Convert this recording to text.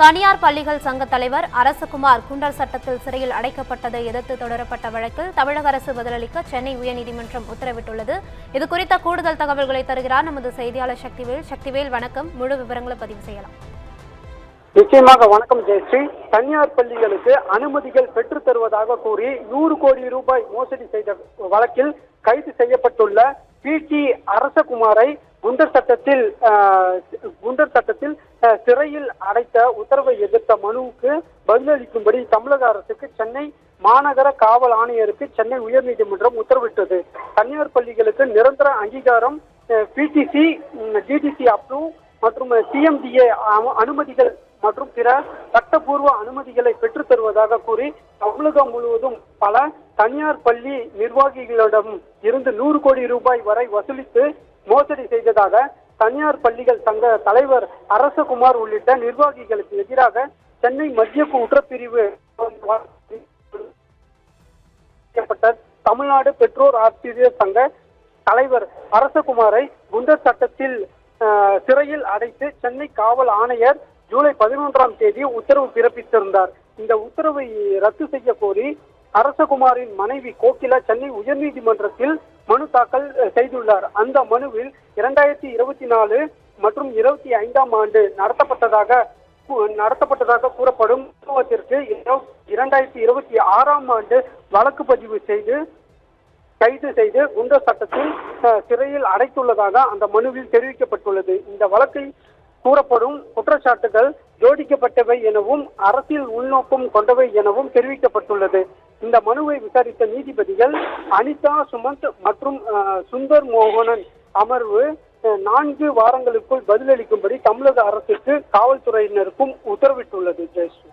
தனியார் பள்ளிகள் சங்க தலைவர் அரசகுமார் குண்டர் சட்டத்தில் சிறையில் அடைக்கப்பட்டதை எதிர்த்து தொடரப்பட்ட வழக்கில் தமிழக அரசு பதிலளிக்க சென்னை உயர்நீதிமன்றம் உத்தரவிட்டுள்ளது. இது குறித்த கூடுதல் தகவல்களை தருகிறார் நமது செய்தியாளர் சக்திவேல். சக்திவேல், வணக்கம். முழு விவரங்களை பதிவு செய்யலாம். நிச்சயமாக வணக்கம் ஜெயஸ்ரீ. தனியார் பள்ளிகளுக்கு அனுமதிகள் பெற்றுத் தருவதாக கூறி 100 கோடி ரூபாய் மோசடி செய்த வழக்கில் கைது செய்யப்பட்டுள்ள பி.டி. அரசகுமாரை குண்டர் சட்டத்தில் சிறையில் அடைத்த உத்தரவை எதிர்த்த மனுவுக்கு பதிலளிக்கும்படி தமிழக அரசுக்கு சென்னை மாநகர காவல் ஆணையருக்கு சென்னை உயர்நீதிமன்றம் உத்தரவிட்டது. தனியார் பள்ளிகளுக்கு நிரந்தர அங்கீகாரம், பிடிசி, டிடிசி அப்ரூவ் மற்றும் சிஎம்டிஏ அனுமதிகள் மற்றும் பிற சட்டப்பூர்வ அனுமதிகளை பெற்றுத் தருவதாக கூறி தமிழகம் முழுவதும் பல தனியார் பள்ளி நிர்வாகிகளிடம் இருந்து 100 கோடி ரூபாய் வரை வசூலித்து மோசடி செய்ததாக தனியார் பள்ளிகள் சங்க தலைவர் அரசகுமார் உள்ளிட்ட நிர்வாகிகளுக்கு எதிராக சென்னை மத்திய குற்றப்பிரிவு தமிழ்நாடு பெற்றோர் ஆசிரியர் சங்க தலைவர் அரசகுமாரை குண்டர் சட்டத்தில் சிறையில் அடைத்து சென்னை காவல் ஆணையர் ஜூலை 11ஆம் தேதி உத்தரவு பிறப்பித்திருந்தார். இந்த உத்தரவை ரத்து செய்ய கோரி அரசகுமாரின் மனைவி கோகிலா சென்னை உயர்நீதிமன்றத்தில் மனு தாக்கல் செய்துள்ளார். அந்த மனுவில் 2024 மற்றும் 25ஆம் ஆண்டு நடத்தப்பட்டதாக கூறப்படும் சம்பவத்திற்கு 2026ஆம் ஆண்டு வழக்கு பதிவு செய்து கைது செய்து குண்டர் சட்டத்தில் சிறையில் அடைத்துள்ளதாக அந்த மனுவில் தெரிவிக்கப்பட்டுள்ளது. இந்த வழக்கில் கூறப்படும் குற்றச்சாட்டுகள் ஜோடிக்கப்பட்டவை எனவும் அரசியல் உள்நோக்கம் கொண்டவை எனவும் தெரிவிக்கப்பட்டுள்ளது. இந்த மனுவை விசாரித்த நீதிபதிகள் அனிதா சுமந்த் மற்றும் சுந்தர் மோகனன் அமர்வு 4 வாரங்களுக்குள் பதிலளிக்கும்படி தமிழக அரசுக்கு காவல்துறையினருக்கும் உத்தரவிட்டுள்ளது. ஜெயஸ்ரீ.